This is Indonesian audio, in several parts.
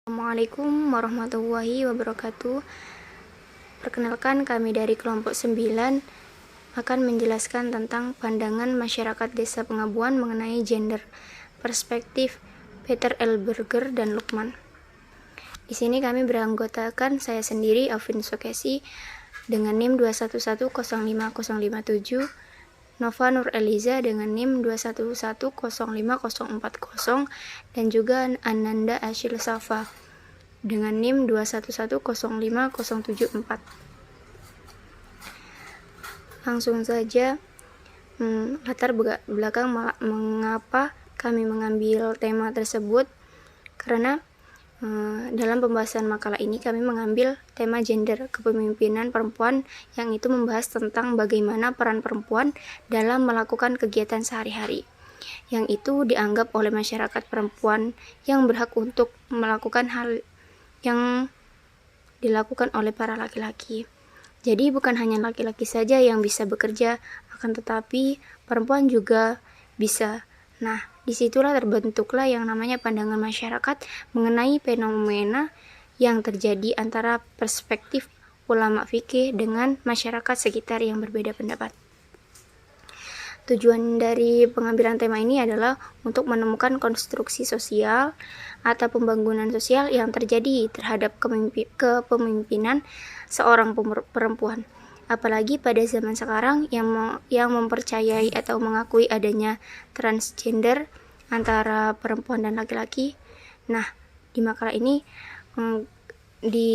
Assalamualaikum warahmatullahi wabarakatuh. Perkenalkan, kami dari kelompok 9 akan menjelaskan tentang pandangan masyarakat Desa Pengabuan mengenai gender, perspektif Peter L. Berger dan Lukman. Di sini kami beranggotakan saya sendiri, Alvin Sokesi, dengan NIM 211055057, Nova Nur Eliza dengan NIM 211050040, dan juga Ananda Ashil Safa dengan NIM 211050074. Langsung saja, latar belakang mengapa kami mengambil tema tersebut, karena dalam pembahasan makalah ini kami mengambil tema gender, kepemimpinan perempuan, yang itu membahas tentang bagaimana peran perempuan dalam melakukan kegiatan sehari-hari, yang itu dianggap oleh masyarakat perempuan yang berhak untuk melakukan hal yang dilakukan oleh para laki-laki. Jadi bukan hanya laki-laki saja yang bisa bekerja, akan tetapi perempuan juga bisa. Nah, disitulah terbentuklah yang namanya pandangan masyarakat mengenai fenomena yang terjadi antara perspektif ulama fikih dengan masyarakat sekitar yang berbeda pendapat. Tujuan dari pengambilan tema ini adalah untuk menemukan konstruksi sosial atau pembangunan sosial yang terjadi terhadap kepemimpinan seorang perempuan. Apalagi pada zaman sekarang yang mempercayai atau mengakui adanya transgender antara perempuan dan laki-laki. Nah, di makalah ini, di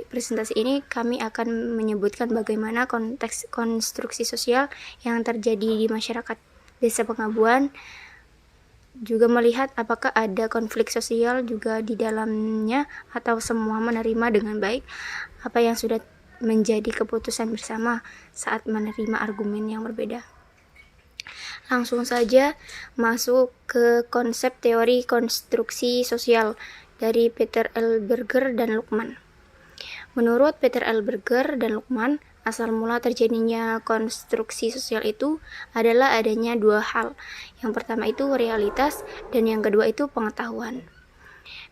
presentasi ini kami akan menyebutkan bagaimana konteks konstruksi sosial yang terjadi di masyarakat Desa Pengabuan, juga melihat apakah ada konflik sosial juga di dalamnya atau semua menerima dengan baik apa yang sudah menjadi keputusan bersama saat menerima argumen yang berbeda. Langsung saja masuk ke konsep teori konstruksi sosial dari Peter L. Berger dan Lukman. Menurut Peter L. Berger dan Lukman, asal mula terjadinya konstruksi sosial itu adalah adanya dua hal. Yang pertama itu realitas, dan yang kedua itu pengetahuan.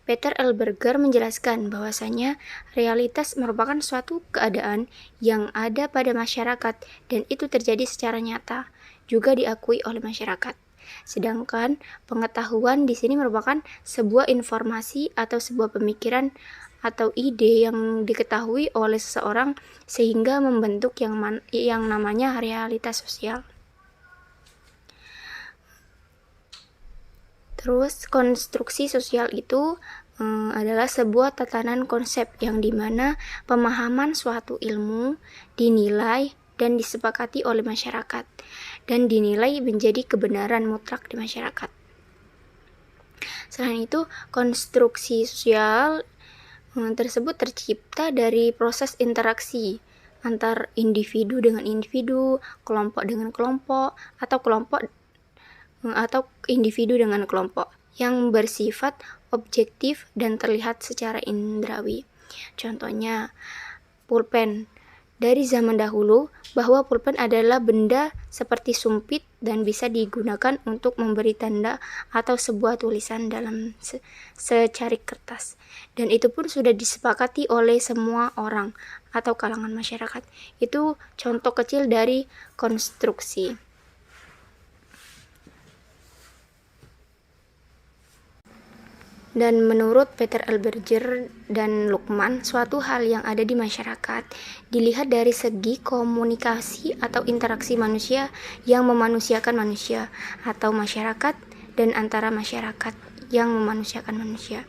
Peter L. Berger menjelaskan bahwasanya realitas merupakan suatu keadaan yang ada pada masyarakat dan itu terjadi secara nyata, juga diakui oleh masyarakat. Sedangkan pengetahuan di sini merupakan sebuah informasi atau sebuah pemikiran atau ide yang diketahui oleh seseorang sehingga membentuk yang namanya realitas sosial. Terus konstruksi sosial itu adalah sebuah tatanan konsep yang dimana pemahaman suatu ilmu dinilai dan disepakati oleh masyarakat dan dinilai menjadi kebenaran mutlak di masyarakat. Selain itu, konstruksi sosial tersebut tercipta dari proses interaksi antar individu dengan individu, kelompok dengan kelompok, atau individu dengan kelompok yang bersifat objektif dan terlihat secara indrawi. Contohnya, pulpen. Dari zaman dahulu, bahwa pulpen adalah benda seperti sumpit dan bisa digunakan untuk memberi tanda atau sebuah tulisan dalam secarik kertas. Dan itu pun sudah disepakati oleh semua orang atau kalangan masyarakat. Itu contoh kecil dari konstruksi. Dan menurut Peter L. Berger dan Lukman, suatu hal yang ada di masyarakat dilihat dari segi komunikasi atau interaksi manusia yang memanusiakan manusia, atau masyarakat dan antara masyarakat yang memanusiakan manusia.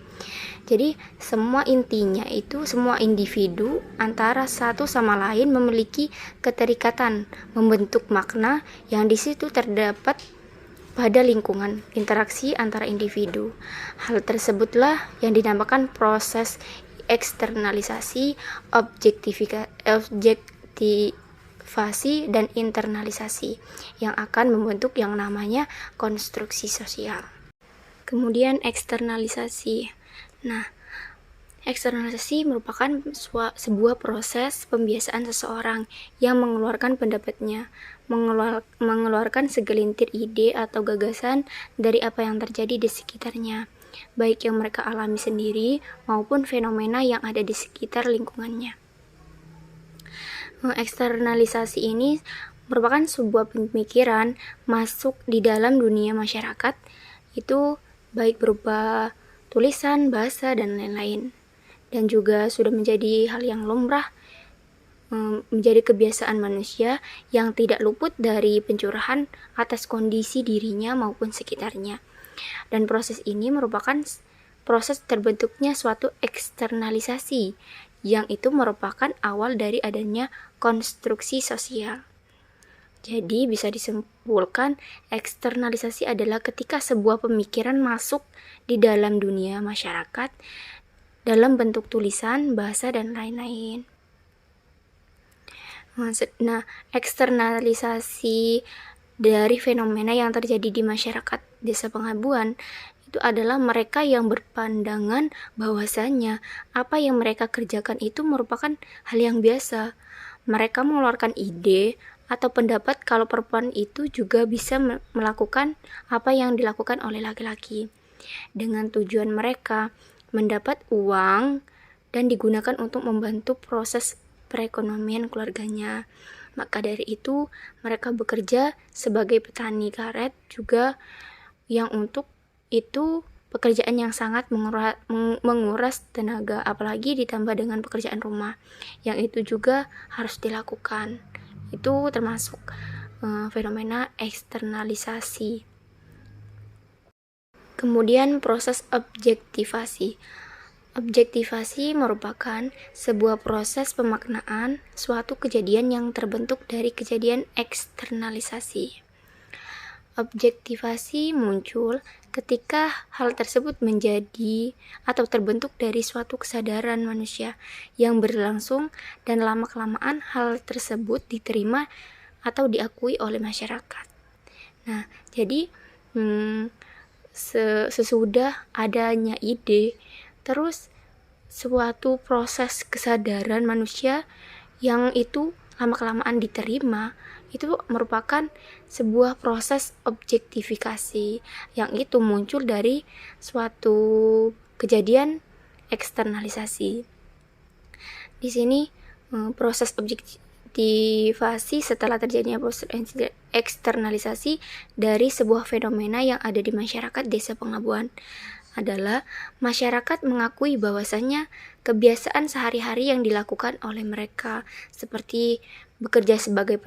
Jadi semua intinya itu semua individu antara satu sama lain memiliki keterikatan, membentuk makna yang di situ terdapat pada lingkungan interaksi antara individu. Hal tersebutlah yang dinamakan proses eksternalisasi, objektivasi, dan internalisasi yang akan membentuk yang namanya konstruksi sosial. Kemudian eksternalisasi. Nah, eksternalisasi merupakan sebuah proses pembiasaan seseorang yang mengeluarkan pendapatnya, mengeluarkan segelintir ide atau gagasan dari apa yang terjadi di sekitarnya. baik yang mereka alami sendiri maupun fenomena yang ada di sekitar lingkungannya. Eksternalisasi ini merupakan sebuah pemikiran masuk di dalam dunia masyarakat, itu baik berupa tulisan, bahasa, dan lain-lain. Dan juga sudah menjadi hal yang lumrah, menjadi kebiasaan manusia yang tidak luput dari pencurahan atas kondisi dirinya maupun sekitarnya. Dan proses ini merupakan proses terbentuknya suatu eksternalisasi, yang itu merupakan awal dari adanya konstruksi sosial. Jadi bisa disimpulkan, eksternalisasi adalah ketika sebuah pemikiran masuk di dalam dunia masyarakat dalam bentuk tulisan, bahasa, dan lain-lain. Nah, eksternalisasi dari fenomena yang terjadi di masyarakat Desa Pengabuan itu adalah mereka yang berpandangan bahwasanya apa yang mereka kerjakan itu merupakan hal yang biasa. Mereka mengeluarkan ide atau pendapat kalau perempuan itu juga bisa melakukan apa yang dilakukan oleh laki-laki, dengan tujuan mereka mendapat uang dan digunakan untuk membantu proses perekonomian keluarganya. Maka dari itu mereka bekerja sebagai petani karet juga, yang untuk itu pekerjaan yang sangat menguras tenaga, apalagi ditambah dengan pekerjaan rumah yang itu juga harus dilakukan. Itu termasuk fenomena eksternalisasi. Kemudian proses objektivasi. Objektivasi merupakan sebuah proses pemaknaan suatu kejadian yang terbentuk dari kejadian eksternalisasi. Objektivasi muncul ketika hal tersebut menjadi atau terbentuk dari suatu kesadaran manusia yang berlangsung, dan lama-kelamaan hal tersebut diterima atau diakui oleh masyarakat. Nah, jadi sesudah adanya ide, terus suatu proses kesadaran manusia yang itu lama-kelamaan diterima, itu merupakan sebuah proses objektifikasi yang itu muncul dari suatu kejadian eksternalisasi. Di sini proses objektivasi setelah terjadinya proses eksternalisasi dari sebuah fenomena yang ada di masyarakat Desa Pengabuan adalah masyarakat mengakui bahwasannya kebiasaan sehari-hari yang dilakukan oleh mereka seperti bekerja sebagai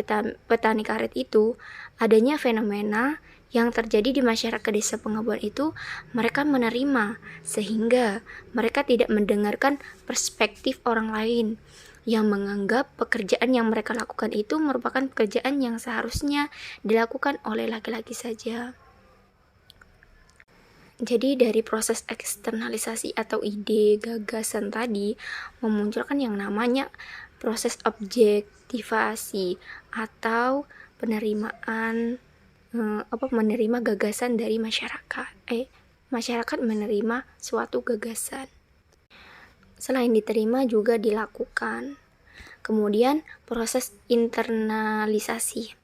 petani karet itu, adanya fenomena yang terjadi di masyarakat Desa Pengabuan itu mereka menerima, sehingga mereka tidak mendengarkan perspektif orang lain yang menganggap pekerjaan yang mereka lakukan itu merupakan pekerjaan yang seharusnya dilakukan oleh laki-laki saja. Jadi dari proses eksternalisasi atau ide gagasan tadi memunculkan yang namanya proses objektivasi atau penerimaan menerima gagasan dari masyarakat. Masyarakat menerima suatu gagasan. Selain diterima juga dilakukan. Kemudian proses internalisasi.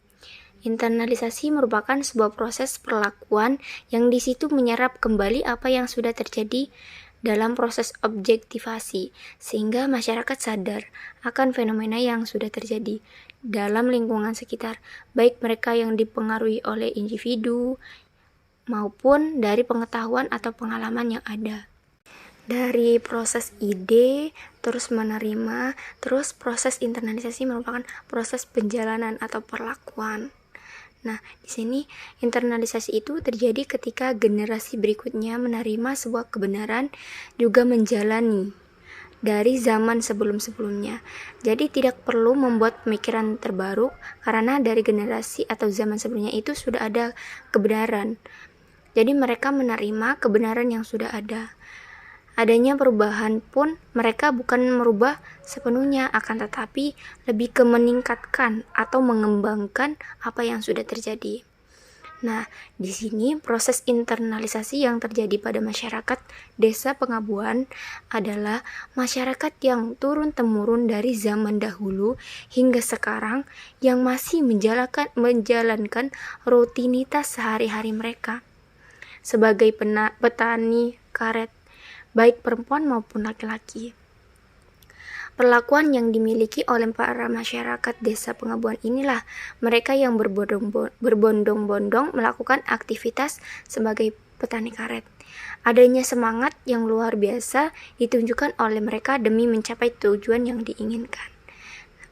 Internalisasi merupakan sebuah proses perlakuan yang di situ menyerap kembali apa yang sudah terjadi dalam proses objektivasi, sehingga masyarakat sadar akan fenomena yang sudah terjadi dalam lingkungan sekitar, baik mereka yang dipengaruhi oleh individu maupun dari pengetahuan atau pengalaman yang ada. Dari proses ide, terus menerima, terus proses internalisasi merupakan proses penjalanan atau perlakuan. Nah, di sini internalisasi itu terjadi ketika generasi berikutnya menerima sebuah kebenaran juga menjalani dari zaman sebelum-sebelumnya. Jadi tidak perlu membuat pemikiran terbaru karena dari generasi atau zaman sebelumnya itu sudah ada kebenaran. Jadi mereka menerima kebenaran yang sudah ada. Adanya perubahan pun mereka bukan merubah sepenuhnya, akan tetapi lebih ke meningkatkan atau mengembangkan apa yang sudah terjadi. Nah, di sini proses internalisasi yang terjadi pada masyarakat Desa Pengabuan adalah masyarakat yang turun-temurun dari zaman dahulu hingga sekarang yang masih menjalankan rutinitas sehari-hari mereka sebagai petani karet, baik perempuan maupun laki-laki. Perlakuan yang dimiliki oleh para masyarakat desa Pengabuan inilah mereka yang berbondong-bondong melakukan aktivitas sebagai petani karet. Adanya semangat yang luar biasa ditunjukkan oleh mereka demi mencapai tujuan yang diinginkan.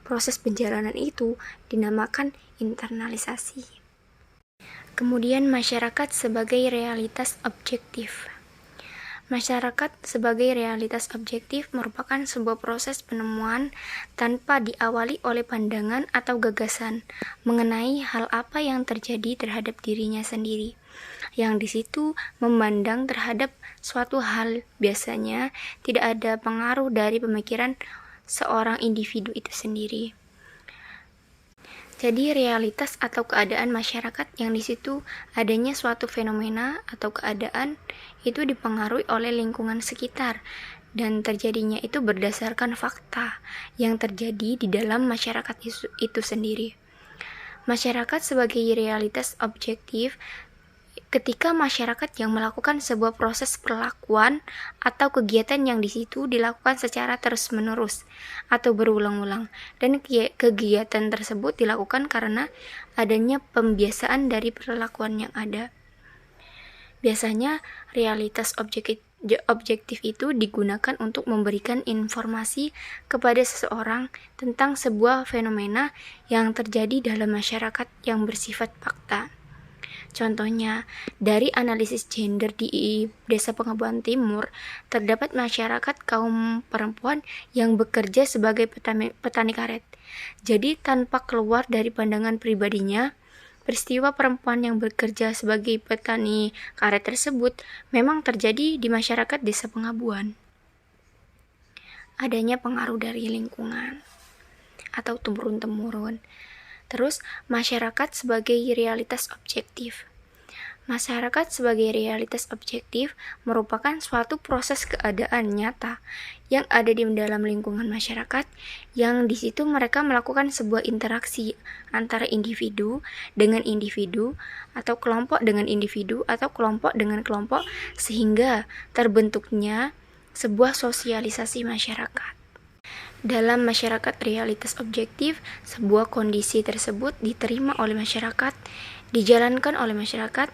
Proses perjalanan itu dinamakan internalisasi. Kemudian masyarakat sebagai realitas objektif. Masyarakat sebagai realitas objektif merupakan sebuah proses penemuan tanpa diawali oleh pandangan atau gagasan mengenai hal apa yang terjadi terhadap dirinya sendiri, yang di situ memandang terhadap suatu hal biasanya tidak ada pengaruh dari pemikiran seorang individu itu sendiri. Jadi realitas atau keadaan masyarakat yang di situ adanya suatu fenomena atau keadaan itu dipengaruhi oleh lingkungan sekitar dan terjadinya itu berdasarkan fakta yang terjadi di dalam masyarakat itu sendiri. Masyarakat sebagai realitas objektif ketika masyarakat yang melakukan sebuah proses perlakuan atau kegiatan yang di situ dilakukan secara terus-menerus atau berulang-ulang, dan kegiatan tersebut dilakukan karena adanya pembiasaan dari perlakuan yang ada. Biasanya realitas objektif itu digunakan untuk memberikan informasi kepada seseorang tentang sebuah fenomena yang terjadi dalam masyarakat yang bersifat fakta. Contohnya, dari analisis gender di Desa Pengabuan Timur, terdapat masyarakat kaum perempuan yang bekerja sebagai petani karet. Jadi, tanpa keluar dari pandangan pribadinya, peristiwa perempuan yang bekerja sebagai petani karet tersebut memang terjadi di masyarakat Desa Pengabuan. Adanya pengaruh dari lingkungan atau temurun-temurun. Terus, masyarakat sebagai realitas objektif. Masyarakat sebagai realitas objektif merupakan suatu proses keadaan nyata yang ada di dalam lingkungan masyarakat, yang di situ mereka melakukan sebuah interaksi antara individu dengan individu, atau kelompok dengan individu, atau kelompok dengan kelompok, sehingga terbentuknya sebuah sosialisasi masyarakat. Dalam masyarakat realitas objektif, sebuah kondisi tersebut diterima oleh masyarakat, dijalankan oleh masyarakat,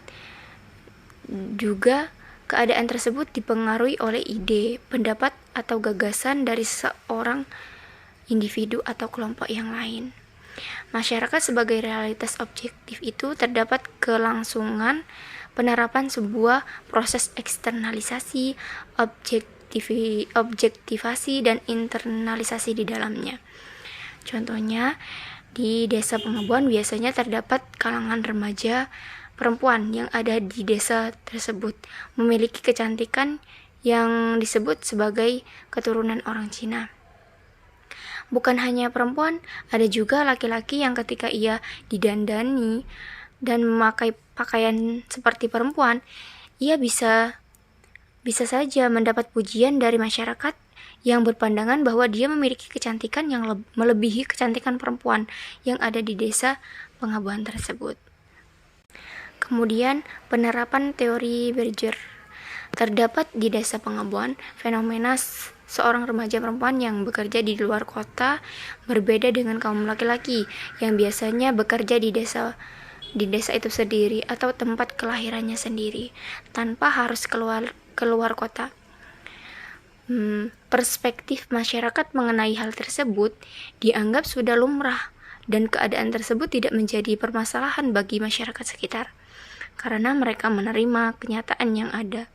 juga keadaan tersebut dipengaruhi oleh ide, pendapat, atau gagasan dari seorang individu atau kelompok yang lain. Masyarakat sebagai realitas objektif itu terdapat kelangsungan penerapan sebuah proses eksternalisasi, objektivasi, dan internalisasi di dalamnya. Contohnya, di Desa Pengabuan biasanya terdapat kalangan remaja perempuan yang ada di desa tersebut memiliki kecantikan yang disebut sebagai keturunan orang Cina. Bukan hanya perempuan, ada juga laki-laki yang ketika ia didandani dan memakai pakaian seperti perempuan, ia bisa saja mendapat pujian dari masyarakat yang berpandangan bahwa dia memiliki kecantikan yang melebihi kecantikan perempuan yang ada di Desa Pengabuan tersebut. Kemudian, penerapan teori Berger. Terdapat di Desa Pengabuan fenomena seorang remaja perempuan yang bekerja di luar kota berbeda dengan kaum laki-laki yang biasanya bekerja di desa itu sendiri atau tempat kelahirannya sendiri tanpa harus keluar kota. Perspektif masyarakat mengenai hal tersebut dianggap sudah lumrah dan keadaan tersebut tidak menjadi permasalahan bagi masyarakat sekitar karena mereka menerima kenyataan yang ada.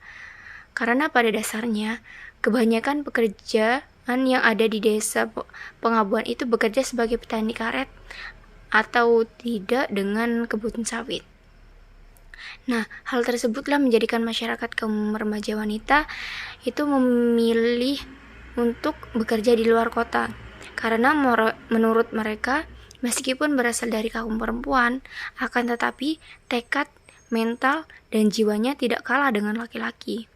Karena pada dasarnya kebanyakan pekerjaan yang ada di Desa Pengabuan itu bekerja sebagai petani karet atau tidak dengan kebun sawit. Nah, hal tersebutlah menjadikan masyarakat kaum remaja wanita itu memilih untuk bekerja di luar kota. Karena menurut mereka, meskipun berasal dari kaum perempuan, akan tetapi tekad, mental, dan jiwanya tidak kalah dengan laki-laki.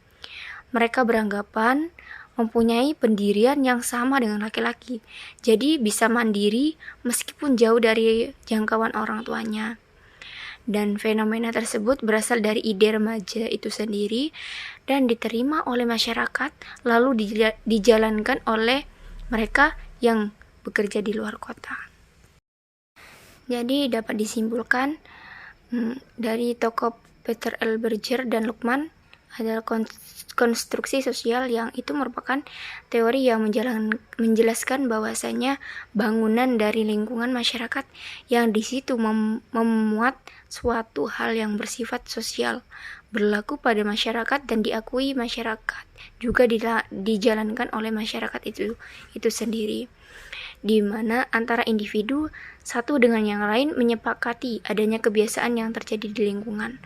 Mereka beranggapan mempunyai pendirian yang sama dengan laki-laki, jadi bisa mandiri meskipun jauh dari jangkauan orang tuanya. dan fenomena tersebut berasal dari ide remaja itu sendiri dan diterima oleh masyarakat lalu dijalankan oleh mereka yang bekerja di luar kota. Jadi dapat disimpulkan dari tokoh Peter L. Berger dan Luqman adalah konstruksi sosial yang itu merupakan teori yang menjelaskan bahwasanya bangunan dari lingkungan masyarakat yang di situ memuat suatu hal yang bersifat sosial, berlaku pada masyarakat dan diakui masyarakat, juga dijalankan oleh masyarakat itu sendiri, di mana antara individu satu dengan yang lain menyepakati adanya kebiasaan yang terjadi di lingkungan.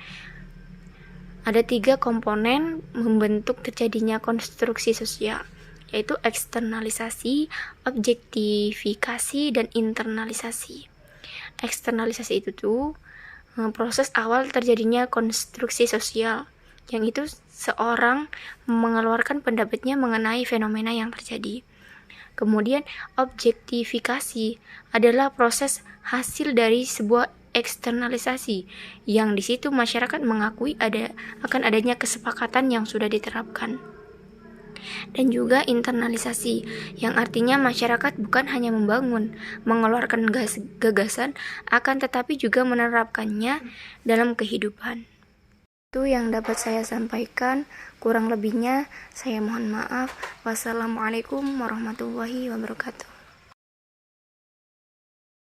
Ada 3 komponen membentuk terjadinya konstruksi sosial, yaitu eksternalisasi, objektifikasi, dan internalisasi. Eksternalisasi itu tuh proses awal terjadinya konstruksi sosial, yang itu seorang mengeluarkan pendapatnya mengenai fenomena yang terjadi. Kemudian objektifikasi adalah proses hasil dari sebuah eksternalisasi yang di situ masyarakat mengakui akan adanya kesepakatan yang sudah diterapkan. Dan juga internalisasi yang artinya masyarakat bukan hanya mengeluarkan gagasan, akan tetapi juga menerapkannya dalam kehidupan. Itu yang dapat saya sampaikan, kurang lebihnya saya mohon maaf. Wassalamualaikum warahmatullahi wabarakatuh.